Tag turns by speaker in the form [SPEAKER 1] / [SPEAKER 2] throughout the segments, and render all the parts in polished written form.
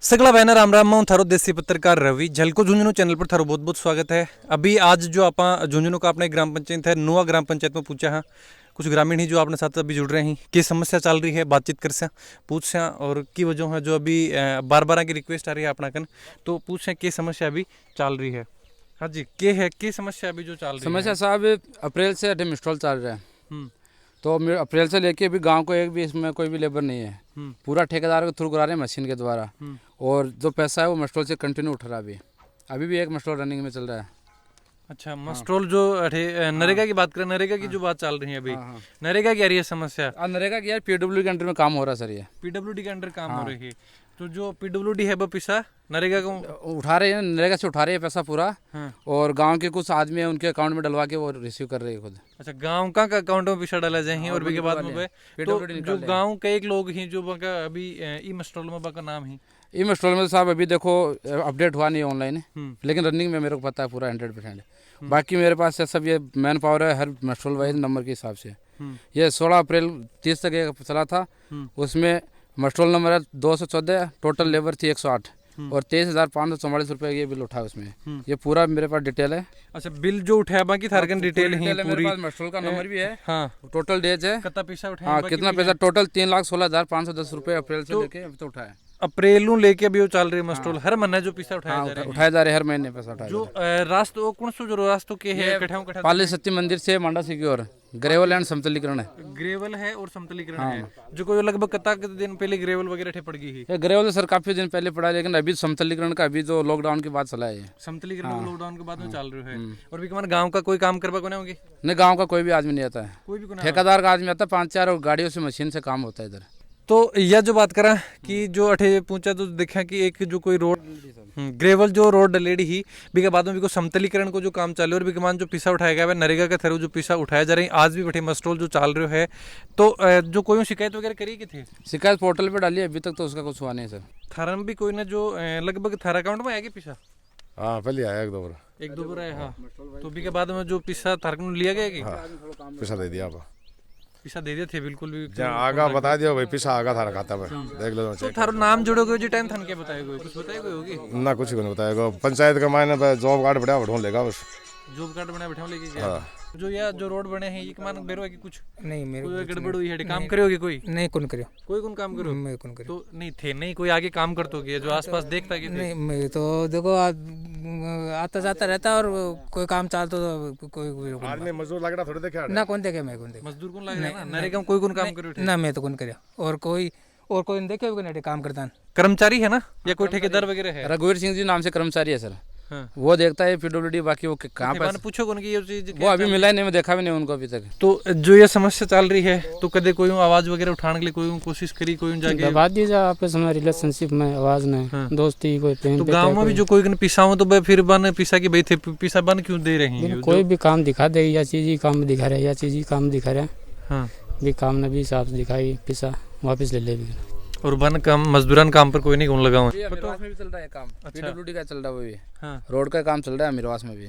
[SPEAKER 1] सगला बैनर राम राम मैं थारो देसी पत्रकार रवि झलको झुंझुनू चैनल पर थारो बहुत बहुत स्वागत है। अभी आज जो आप झुंझुनू का अपने ग्राम पंचायत है नुआ ग्राम पंचायत में पूछा है कुछ ग्रामीण ही जो अपने साथ अभी जुड़ रहे हैं की समस्या चल रही है बातचीत कर से पूछ से और की वजह है जो अभी बार बार की रिक्वेस्ट आ रही है अपना कन तो पूछ से की समस्या अभी चल रही है। हाँ जी के है की समस्या अभी जो चल रही है
[SPEAKER 2] समस्या साहब अप्रैल से मिस्टॉल चल रहा है। तो अप्रैल से लेके अभी गांव को एक भी इसमें कोई भी लेबर नहीं है, पूरा ठेकेदार के थ्रू करा रहे हैं मशीन के द्वारा। और जो पैसा है वो मस्ट्रोल से कंटिन्यू उठ रहा है। अभी भी एक मस्ट्रोल रनिंग में चल रहा है।
[SPEAKER 1] अच्छा मस्ट्रोल जो नरेगा की बात करें नरेगा की जो बात चल रही है अभी नरेगा की आ रही है समस्या।
[SPEAKER 2] नरेगा की यार पीडब्ल्यू के अंडर में काम हो रहा है सर। ये
[SPEAKER 1] पीडब्ल्यूडी के अंडर काम हो रही है तो जो पीडब्ल्यूडी है वो पैसा नरेगा को
[SPEAKER 2] उठा रहे हैं, नरेगा से उठा रहे हैं पैसा पूरा। और गांव के कुछ आदमी है उनके अकाउंट में डलवा के वो रिसीव कर रहे हैं खुद।
[SPEAKER 1] अच्छा गांव का अकाउंट में पैसा डाला जाए और भी के बाद में तो जो गांव के एक लोग ही जो अभी ई मस्ट्रोल में का नाम ही
[SPEAKER 2] ई मस्ट्रोल में साहब अभी देखो अपडेट हुआ नहीं ऑनलाइन, लेकिन रनिंग में मेरे को पता है पूरा 100%। बाकी मेरे पास सब ये मैन पावर है हर मस्ट्रोल वाइज नंबर के हिसाब से। ये 16 अप्रैल 30 तक एक चला था, उसमें मस्ट्रोल नंबर है 214, टोटल लेबर थी 108 और 23,544 रुपये ये बिल उठा उसमें। ये पूरा मेरे पास डिटेल है।
[SPEAKER 1] अच्छा बिल जो उठाया बाकी थारकन डिटेल है
[SPEAKER 2] मेरे पास मस्ट्रोल का नंबर भी है।
[SPEAKER 1] हाँ
[SPEAKER 2] टोटल डेज है
[SPEAKER 1] कितना पैसा उठाया।
[SPEAKER 2] हाँ कितना पैसा टोटल 3,16,510 रुपये अप्रैल से लेके अभी तो उठाया।
[SPEAKER 1] अप्रैल लेके अभी वो चल रही है मस्ट्रोल हर महीने जो पैसा उठाया जा रहा है
[SPEAKER 2] उठाया जा रहा है हर महीने पैसा उठाया
[SPEAKER 1] जो रास्तों कौन सो जो रास्तों के है
[SPEAKER 2] पाली सत्य मंदिर से मांडा सी की ओर ग्रेवल एंड समतलीकरण है।
[SPEAKER 1] ग्रेवल है और समतलीकरण है जो कोई लगभग कता के दिन पहले ग्रेवल वगैरह पड़ गई है।
[SPEAKER 2] ग्रेवल सर काफी दिन पहले पड़ा, लेकिन अभी समतलीकरण का अभी जो लॉकडाउन के बाद चला है।
[SPEAKER 1] समतलीकरण लॉकडाउन के बाद में चल रहा है। और भी हमारे गांव का कोई काम करवा को नहीं होगी
[SPEAKER 2] नहीं, गाँव का कोई भी आदमी नहीं आता है, कोई भी ठेकेदार का आदमी आता है 5-4 गाड़ियों से मशीन से काम होता है इधर।
[SPEAKER 1] तो यह जो बात करा कि जो अठे पूछा तो देखा कि एक जो कोई रोड ग्रेवल जो रोड डलेडी ही भी के बाद में भी को समतलीकरण को जो काम चालू और भी मान जो पैसा उठाया गया है नरेगा के थ्रू जो पैसा उठाया जा रही है आज भी बैठे मस्ट्रोल जो चाल रहे है। तो जो कोई शिकायत वगैरह करी कि थे
[SPEAKER 2] शिकायत पोर्टल पे डाली अभी तक तो उसका कुछ हुआ नहीं सर।
[SPEAKER 1] थारा में भी कोई ना जो लगभग थारा अकाउंट में आएगी पैसा।
[SPEAKER 3] हाँ पहले आया एक दो बार
[SPEAKER 1] आया। हाँ तो भी के बाद में जो पैसा थारा लिया गया कि
[SPEAKER 3] पैसा दे दिया
[SPEAKER 1] पैसा दे दिए थे बिल्कुल भी
[SPEAKER 3] आगा बता दिया भाई पैसा आगा थारा खाता में देख लो।
[SPEAKER 1] तो थारो नाम जोड़ोगे जो टाइम थान के बताएगा कुछ बताएगा होगी
[SPEAKER 3] ना कुछ नहीं बताएगा। पंचायत का मायने जॉब कार्ड बढ़िया बढ़ो लेगा बस
[SPEAKER 1] जॉब कार्ड बना बैठा लेके गया। जो या जो रोड बने हैं ये मान बेरो है कि कुछ नहीं मेरे कोई गड़बड़ हुई है काम करोगे कोई
[SPEAKER 4] नहीं कौन करियो
[SPEAKER 1] कोई कौन काम करो
[SPEAKER 4] मैं कौन करियो
[SPEAKER 1] तो नहीं थे नहीं कोई आगे काम करतो कि जो आसपास देखता कि
[SPEAKER 4] नहीं मैं तो देखो आता जाता रहता और कोई काम चालतो तो कोई
[SPEAKER 3] आदमी मजदूर लग रहा थोड़ी देखा
[SPEAKER 4] ना कौन देखे मैं कौन देखे
[SPEAKER 1] मजदूर कौन लग रहा है नरेगा में कोई कौन काम करो
[SPEAKER 4] ना मैं तो कौन करियो और कोई नहीं देखे नहीं काम करता
[SPEAKER 1] कर्मचारी है ना या कोई ठेकेदार वगैरह है।
[SPEAKER 2] रघुवीर सिंह जी नाम से कर्मचारी है सर। वो देखता है पीडब्ल्यूडी बाकी वो कहाँ पर
[SPEAKER 1] पूछो कौन की ये चीज
[SPEAKER 2] वो अभी मिला ही नहीं, मैं देखा भी नहीं उनको अभी तक।
[SPEAKER 1] तो जो ये समस्या चल रही है तो कदे कोई आवाज वगैरह उठाने के लिए कोई कोशिश करी कोई जाके
[SPEAKER 4] बात दी जा आपस में रिलेशनशिप में आवाज नहीं दोस्ती कोई प्रेम
[SPEAKER 1] तो गांव में भी जो कोई पिसा हो तो फिर बन पिसा की भाई थे पिसा बन क्यों दे रही है
[SPEAKER 4] कोई भी काम दिखा दे या चीज ही काम दिखा रहे या चीज ही काम दिखा रहे।
[SPEAKER 1] हाँ
[SPEAKER 4] भी काम ने भी साफ दिखाई पिसा वापस ले ले भी
[SPEAKER 1] और बन काम मजदूरन काम पर कोई नहीं कौन लगा हुआ
[SPEAKER 2] मिरवास में भी चल रहा है काम। पीडब्ल्यूडी का चल रहा है वो भी। रोड का काम चल रहा है मिरवास में भी।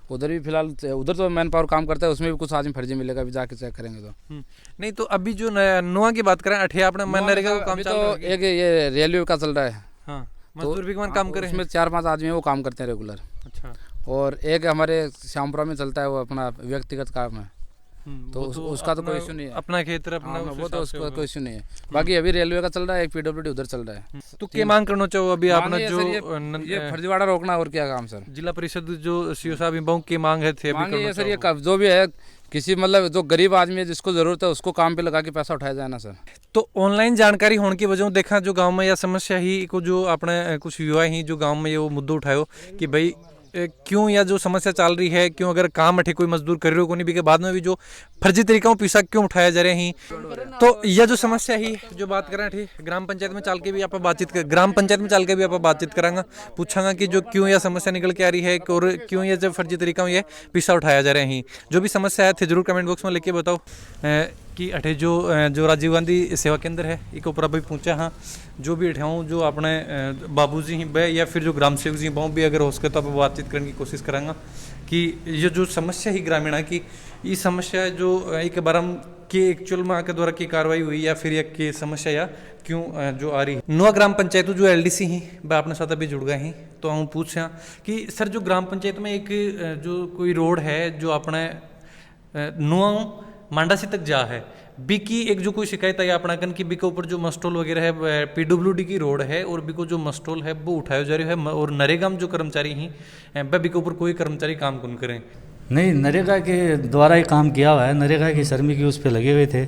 [SPEAKER 2] उधर भी फिलहाल उधर तो मैन पावर काम करता है उसमें भी कुछ आदमी फर्जी मिलेगा अभी जाके चेक करेंगे तो
[SPEAKER 1] नहीं। तो अभी जो नुआ की बात करें अठे आपने मनरेगा का काम चल रहा है
[SPEAKER 2] एक ये रेलवे का चल रहा है।
[SPEAKER 1] मजदूर भी काम करे
[SPEAKER 2] उसमें 4-5 आदमी वो काम करते हैं रेगुलर।
[SPEAKER 1] अच्छा
[SPEAKER 2] और एक हमारे श्यामपुरा में चलता है वो अपना व्यक्तिगत काम है तो उसका तो कोई इशू नहीं है,
[SPEAKER 1] अपना खेत अपना
[SPEAKER 2] वो तो उसका कोई इशू नहीं है। बाकी अभी रेलवे का चल रहा है, एक पीडब्ल्यूडी उधर चल रहा है।
[SPEAKER 1] तो क्या मांग करना चाहो अभी आपने जो
[SPEAKER 2] ये फर्जीवाड़ा रोकना और क्या काम सर।
[SPEAKER 1] जिला परिषद जो सीओ साहब की मांग है थे
[SPEAKER 2] ये सर ये जो भी है किसी मतलब जो गरीब आदमी है जिसको जरूरत है उसको काम पे लगा के पैसा उठाया जाए ना सर।
[SPEAKER 1] तो ऑनलाइन जानकारी होने की वजह देखा जो गांव में यह समस्या ही को जो अपने कुछ युवा ही जो गांव में ये वो मुद्दा उठायो कि भाई क्यों या जो समस्या चल रही है क्यों अगर काम अठे कोई मजदूर कर रहे हो को नहीं भी के बाद में भी जो फर्जी तरीका पैसा क्यों उठाया जा रहे हैं। तो यह जो समस्या ही जो बात करें ठीक ग्राम पंचायत में चल के भी आप बातचीत कर ग्राम पंचायत में चल के भी आप बातचीत करांगा पूछांगा कि जो क्यों यह समस्या निकल के आ रही है और क्यों यह जब फर्जी तरीका ये पैसा उठाया जा रहे हैं। जो भी समस्या है थे जरूर कमेंट बॉक्स में लिख के बताओ कि अठे जो राजीव गांधी सेवा केंद्र है एक ऊपर अभी पूछा हाँ जो भी अठाऊँ जो अपने बाबूजी ही बे या फिर जो ग्राम सेवक जी बहु भी अगर हो सके तो आप बातचीत करने की कोशिश करांगा कि ये जो समस्या ही ग्रामीण है कि ये समस्या जो एक बार हम कि एक्चुअल में आपके द्वारा की कार्रवाई हुई या फिर यह की समस्या या क्यों जो आ रही है। नुआ ग्राम पंचायत जो एलडीसी ही वह अपने साथ अभी जुड़ गए हैं, तो हम पूछा कि सर जो ग्राम पंचायत में एक जो कोई रोड है जो अपने नुआ मांडासी तक जा है, बी की एक जो कोई शिकायत आई अपना कन कि बी के ऊपर जो मस्टोल वगैरह है पीडब्ल्यूडी की रोड है और बी को जो मस्टोल है वो उठाया जा रहा है और नरेगा में जो कर्मचारी हैं वह बी के ऊपर कोई कर्मचारी काम कौन करें।
[SPEAKER 5] नहीं, नरेगा के द्वारा ही काम किया हुआ है, नरेगा की श्रमिक की उस पर लगे हुए थे।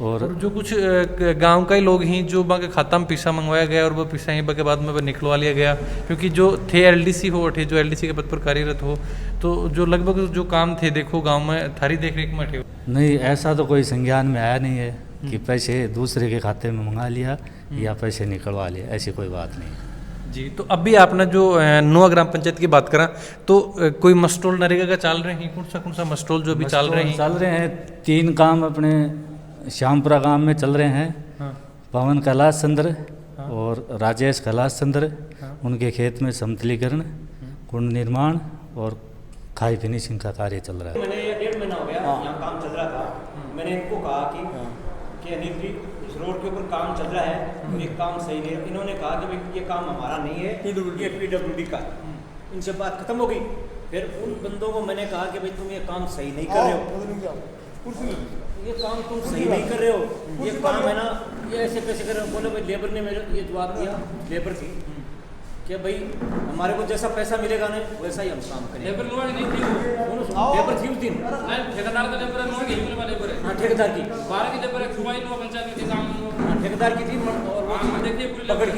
[SPEAKER 5] और
[SPEAKER 1] जो कुछ गांव का ही लोग हैं जो वहाँ के खाता में पैसा मंगवाया गया और वो पैसा ही के बाद में निकलवा लिया गया, क्योंकि जो थे एलडीसी हो थे जो एलडीसी के पद पर कार्यरत हो, तो जो लगभग जो काम थे देखो गांव में थारी देख रेख में थे। नहीं,
[SPEAKER 5] ऐसा तो कोई संज्ञान में आया नहीं है कि पैसे दूसरे के खाते में मंगा लिया या पैसे निकलवा लिया, ऐसी कोई बात नहीं है
[SPEAKER 1] जी। तो अभी आपने जो नुआ ग्राम पंचायत की बात करा तो कोई मस्टोल नरेगा का चल रहे हैं, कौन सा मस्टोल जो अभी चल रहे हैं?
[SPEAKER 5] 3 काम अपने श्यामपुरा गांव में चल रहे हैं।
[SPEAKER 1] हाँ।
[SPEAKER 5] पवन कैलाश चंद्र और राजेश कैलाश चंद्र, उनके खेत में समतलीकरण, कुंड निर्माण और खाई फिनिशिंग का कार्य चल रहा है।
[SPEAKER 6] मैंने 1.5 महीना हो गया यहाँ काम चल रहा था। मैंने इनको कहा कि अनिल जी इस रोड के ऊपर काम चल रहा है, ये काम सही नहीं है। इन्होंने कहा कि भाई ये काम हमारा नहीं है, ये पीडब्ल्यूडी का। इनसे बात खत्म हो गई। फिर उन बंदों को मैंने कहा कि भाई तुम ये काम सही नहीं कर रहे हो, ये काम तुम सही नहीं कर रहे हो, ये काम है ना ये ऐसे कैसे कर रहे हो। बोले भाई लेबर ने मेरे ये जवाब दिया, लेबर थी कि भाई हमारे को जैसा पैसा मिलेगा ना वैसा ही हम काम करेंगे। लेबर नहीं थी वो, लेबर थी उस दिन ठेकेदार का लेबर है, हाँ ठेकेदार की 12 की लेबर है, सुबाई नो पंचायत के काम, हाँ ठेकेदार की थी और वो देखिए पकड़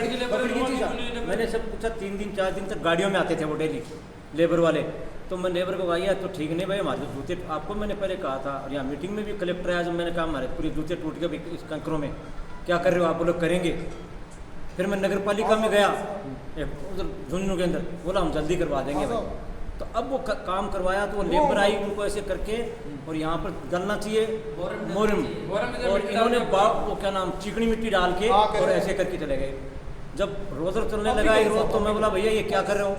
[SPEAKER 6] की लेबर थी। मैंने सब पूछा, 3 दिन 4 दिन तक गाड़ियों में आते थे वो डेली लेबर वाले। तो मैं लेबर को कहा तो ठीक नहीं भाई, हमारे जूते आपको मैंने पहले कहा था और यहाँ मीटिंग में भी कलेक्टर आया जब मैंने कहा हमारे पूरे जूते टूट गए इस कंकरों में, क्या कर रहे हो आप लोग करेंगे। फिर मैं नगर पालिका में गया उधर झुंझुनू के अंदर, बोला हम जल्दी करवा देंगे भाई। तो अब वो काम करवाया तो वो लेबर आई उनको ऐसे करके और यहाँ पर डालना चाहिए मोरम, और इन्होंने वो क्या नाम चिकनी मिट्टी डाल के और ऐसे करके चले गए। जब रोजर चलने लगा एक रोज तो मैं बोला भैया ये क्या कर रहे हो,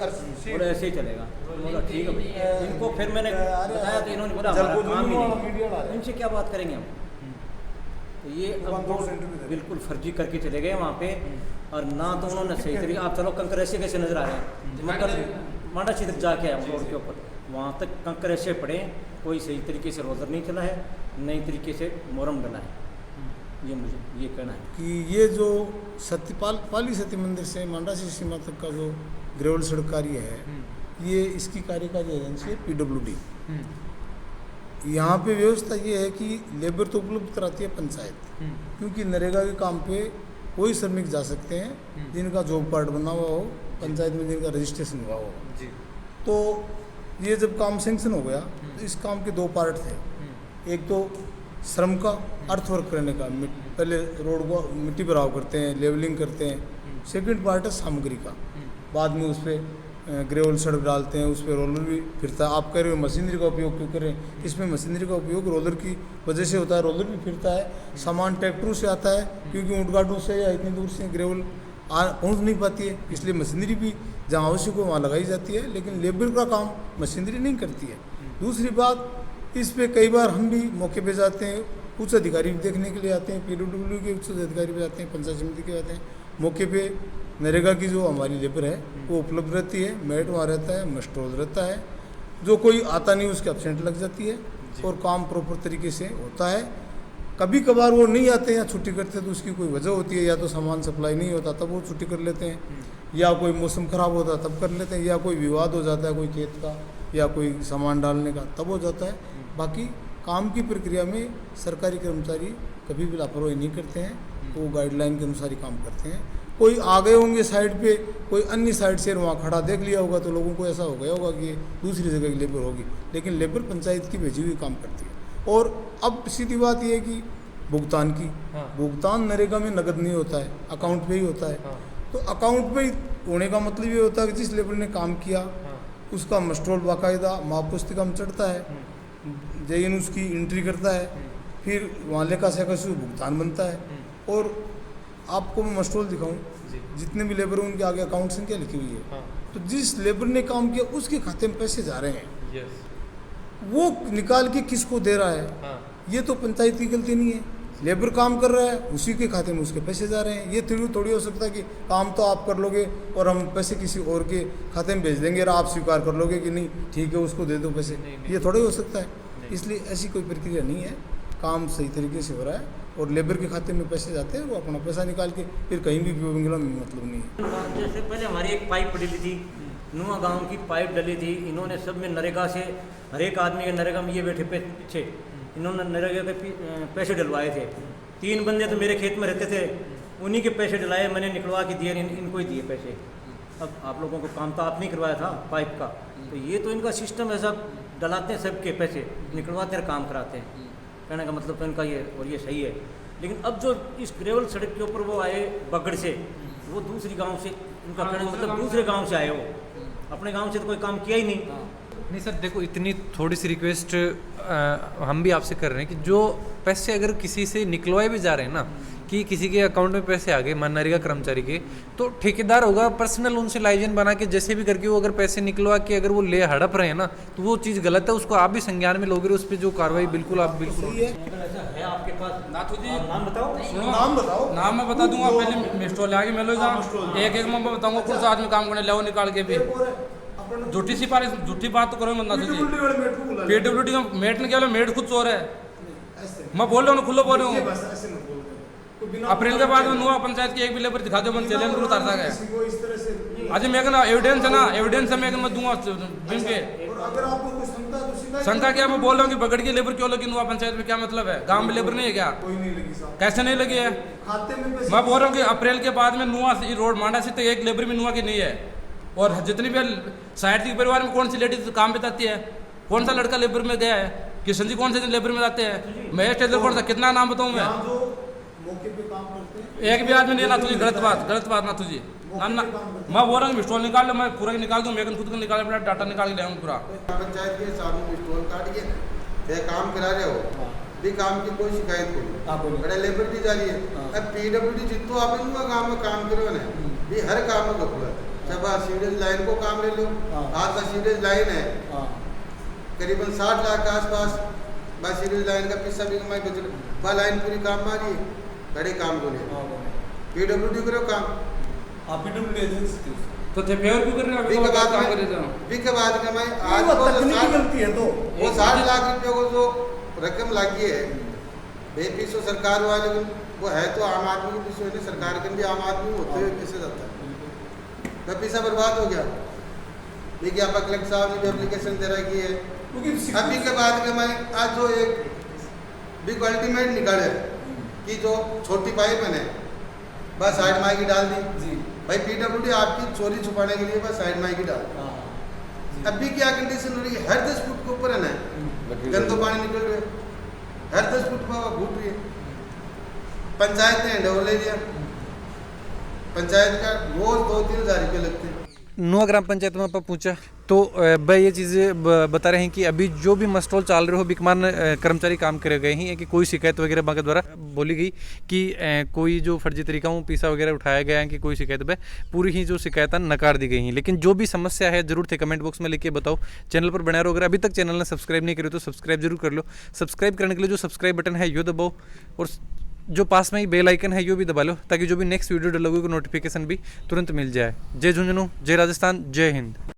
[SPEAKER 6] बोला ऐसे ही चलेगा। बोला ठीक है भैया। इनको फिर मैंने बताया तो इन्होंने बोला हमारा काम ही नहीं, इनसे क्या बात करेंगे हम। तो ये अब तो बिल्कुल फर्जी करके चले गए वहाँ पे, और ना तो उन्होंने सही तरीके, आप चलो कंकर ऐसे कैसे नजर आ रहे हैं। मैं कल मांडासी तक जाके आया रोड के ऊपर, वहाँ तक कंकर ऐसे पड़े, कोई सही तरीके से रोजर नहीं चला है, नई तरीके से मोरम डला है। ये मुझे ये कहना है
[SPEAKER 7] कि ये जो पाली सती मंदिर से मांडासी सीमा तक का जो ग्रेवल सड़क कार्य है, ये इसकी कार्यकारी एजेंसी है पीडब्ल्यूडी। यहाँ पे व्यवस्था ये है कि लेबर तो उपलब्ध कराती है पंचायत, क्योंकि नरेगा के काम पे कोई श्रमिक जा सकते हैं जिनका जॉब कार्ड बना हुआ हो, पंचायत में जिनका रजिस्ट्रेशन हुआ हो। तो ये जब काम सेंक्शन हो गया तो इस काम के 2 पार्ट थे। एक तो श्रम का अर्थ वर्क करने का, पहले रोड को मिट्टी भराव करते हैं, लेवलिंग करते हैं। सेकंड पार्ट है सामग्री का, बाद में उस पर ग्रेवल सड़क डालते हैं, उस पर रोलर भी फिरता है। आप कह रहे हो मशीनरी का उपयोग क्यों करें, इसमें मशीनरी का उपयोग रोलर की वजह से होता है, रोलर भी फिरता है, सामान ट्रैक्टरों से आता है, क्योंकि ऊँटगाडों से या इतनी दूर से ग्रेवल पहुँच नहीं पाती है, इसलिए मशीनरी भी जहाँ आवश्यक हो वहाँ लगाई जाती है, लेकिन लेबर का काम मशीनरी नहीं करती है। दूसरी बात, इस पे कई बार हम भी मौके पे जाते हैं, उच्च अधिकारी भी देखने के लिए आते हैं, पीडब्ल्यूडी के उच्च अधिकारी भी जाते हैं, पंचायत समिति के जाते हैं। मौके पे नरेगा की जो हमारी लेबर है वो उपलब्ध रहती है, मेट वहाँ रहता है, मस्टोल रहता है, जो कोई आता नहीं उसके एब्सेंट लग जाती है और काम प्रॉपर तरीके से होता है। कभी कभार वो नहीं आते या छुट्टी करते तो उसकी कोई वजह होती है, या तो सामान सप्लाई नहीं होता तब वो छुट्टी कर लेते हैं, या कोई मौसम ख़राब होता है तब कर लेते हैं, या कोई विवाद हो जाता है कोई खेत का या कोई सामान डालने का तब हो जाता है। बाकी काम की प्रक्रिया में सरकारी कर्मचारी कभी भी लापरवाही नहीं करते हैं, वो गाइडलाइन के अनुसार ही काम करते हैं। कोई आ गए होंगे साइड पे, कोई अन्य साइड से वहाँ खड़ा देख लिया होगा तो लोगों को ऐसा हो गया होगा कि ये दूसरी जगह की लेबर होगी, लेकिन लेबर पंचायत की भेजी हुई काम करती है। और अब सीधी बात ये है कि भुगतान की, भुगतान नरेगा में नगद नहीं होता है, अकाउंट पे ही होता है। तो अकाउंट पे होने का मतलब ये होता है कि जिस लेबर ने काम किया उसका मस्टरोल बाकायदा माप पुस्तिका में चढ़ता है, जेएन उसकी एंट्री करता है, फिर वहाँ लेखा सेखा से भुगतान बनता है। और आपको मैं मस्टरोल दिखाऊं, जितने भी लेबर हैं उनके आगे अकाउंट संख्या लिखी हुई है। तो जिस लेबर ने काम किया उसके खाते में पैसे जा रहे हैं, वो निकाल के किसको दे रहा है ये तो पंचायत की गलती नहीं है, लेबर काम कर रहा है, उसी के खाते में उसके पैसे जा रहे हैं। ये थोड़ी हो सकता है कि काम तो आप कर लोगे और हम पैसे किसी और के खाते में भेज देंगे और आप स्वीकार कर लोगे कि नहीं ठीक है उसको दे दो पैसे, ये थोड़ा ही हो सकता है। इसलिए ऐसी कोई प्रक्रिया नहीं है, काम सही तरीके से हो रहा है और लेबर के खाते में पैसे जाते हैं, वो अपना पैसा निकाल के फिर कहीं भी बंगला में मतलब नहीं है।
[SPEAKER 6] जैसे पहले हमारी एक पाइप डली थी, नुआ गांव की पाइप डली थी, इन्होंने सब में नरेगा से हर एक आदमी के नरेगा में ये बैठे पीछे इन्होंने नरेगा के पैसे डलवाए थे। 3 बंदे तो मेरे खेत में रहते थे, उन्हीं के पैसे डलाए, मैंने निकलवा के दिए, इनको ही दिए पैसे। अब आप लोगों को काम तो आपने करवाया था पाइप का, तो ये तो इनका सिस्टम ऐसा डलाते हैं, सबके पैसे निकलवाते हैं, काम कराते हैं। कहने का मतलब तो इनका ये और ये सही है। लेकिन अब जो इस ग्रेवल सड़क के ऊपर वो आए बगड़ से, वो दूसरी गांव से, उनका कहने का मतलब दूसरे गांव से आए, वो अपने गांव से तो कोई काम किया ही नहीं।
[SPEAKER 1] सर देखो, इतनी थोड़ी सी रिक्वेस्ट हम भी आपसे कर रहे हैं कि जो पैसे अगर किसी से निकलवाए भी जा रहे हैं ना, कि किसी के अकाउंट में पैसे आ गए मनरेगा कर्मचारी के, तो ठेकेदार होगा पर्सनल उनसे लाइजन बना के जैसे भी करके वो अगर पैसे निकलवा के अगर वो ले हड़प रहे हैं ना, तो वो चीज़ गलत है, उसको आप भी संज्ञान में लोगे, उस पर जो कार्रवाई बिल्कुल आप बिल्कुल
[SPEAKER 6] अगर ऐसा है आपके पास
[SPEAKER 2] नाथू जी,
[SPEAKER 6] नाम बताओ।
[SPEAKER 7] नाम बताओ।
[SPEAKER 2] नाम मैं बता दूंगा, पहले स्टॉल आगे मैं लो जाऊँ, एक मैं बताऊंगा कौन सा आदमी काम करने ले निकाल के भी झूठी सिफारिश, झूठी बात तो करो मत नाथू जी। PWD का मेट ने क्या बोला, मेट खुद चोर है, मैं बोल रहा हूँ, खुला बोल रहा हूँ। अप्रैल के बाद में नुआ पंचायत की एक भी लेबर दिखा दो, मैं चैलेंज करूँ उतार गया। अजय मैं कहना एविडेंस है ना, एविडेंस है, मैं दूंगा बिन के। शंका क्या, मैं बोल रहा हूँ कि बगड़ की लेबर क्यों लगी नुआ पंचायत में, क्या मतलब है? गांव में लेबर नहीं है क्या? कैसे नहीं लगी है? मैं बोल रहा हूँ कि अप्रैल के बाद में नुआ रोड मांडा से तो एक लेबर भी नुआ की नहीं है, और जितनी भी साइड के परिवार में कौन सी लेडीज काम बताती है, कौन सा लड़का लेबर में गया है, किशन जी कौन से लेबर में जाते हैं, महेश टेलर कौन सा, कितना नाम बताऊँ मैं? एक भी आदमी नहीं ना तुझे, गलत बात ना तुझे ना, मैं बोल रहा हूँ स्टॉल निकाल लो, मैं पूरा निकाल दूँ, मैं खुद को निकाल अपना डाटा निकाल के लाऊँ पूरा।
[SPEAKER 8] पंचायत के सामने स्टॉल काट के चाहे काम करा रहे हो भी, काम की कोई शिकायत नहीं, बड़ा लेबर की जा रही है। अब PWD जितो आप गाँव में काम करो ना भी, हर काम में गपला, जब सीवरेज लाइन को काम ले लो, आज का सीवरेज लाइन है करीबन 60 लाख के आसपास, बस सीवरेज लाइन का पैसा भी कमाई बच रहा, लाइन पूरी काम मारी बड़े काम को ले PWD करो काम,
[SPEAKER 7] आप PWD एजेंसी
[SPEAKER 2] तो थे फेवर क्यों कर रहे हो? काम कर रहे
[SPEAKER 8] भी के बाद में मैं आज
[SPEAKER 7] वो तकनीकी गलती है, तो
[SPEAKER 8] वो 60 लाख रुपये को जो रकम लगी है बेपीसो सरकार वाले, वो है तो आम आदमी की पीछे है, सरकार के भी आम आदमी होते हुए कैसे जाता है, वह पैसा बर्बाद हो गया। देखिए आप कलेक्टर साहब ने भी एप्लीकेशन दे रखी है, अभी के बाद में मैं आज जो एक बिग अल्टीमेट निकाले कि जो छोटी पाइप है बस साइड माई की डाल दी भाई, PWD आपकी चोरी छुपाने के लिए बस साइड माई की डाल। अभी क्या कंडीशन हो रही है, हर 10 फुट के ऊपर है ना गंदो पानी निकल रहे, हर 10 फुट पर घूट रही है। पंचायत ने हैंडओवर ले लिया, पंचायत का रोज 2-3 हज़ार रुपये लगते हैं।
[SPEAKER 1] नुआ ग्राम पंचायत में आप पूछा तो भाई ये चीज़ें बता रहे हैं कि अभी जो भी मस्टॉल चल रहे हो, बिकमान कर्मचारी काम करे गए ही है कि कोई शिकायत वगैरह बाकी द्वारा बोली गई कि कोई जो फर्जी तरीका हूँ पैसा वगैरह उठाया गया है कि कोई शिकायत पे पूरी ही जो शिकायत नकार दी गई हैं। लेकिन जो भी समस्या है जरूर थे कमेंट बॉक्स में लिख के बताओ, चैनल पर बना रहो। अगर अभी तक चैनल ने सब्सक्राइब नहीं करी तो सब्सक्राइब जरूर कर लो। सब्सक्राइब करने के लिए जो सब्सक्राइब बटन है यो दबाओ, और जो पास में ही बेल आइकन है यो भी दबा लो, ताकि जो भी नेक्स्ट वीडियो डलोगे को नोटिफिकेशन भी तुरंत मिल जाए। जय झुंझुनू, जय राजस्थान, जय हिंद।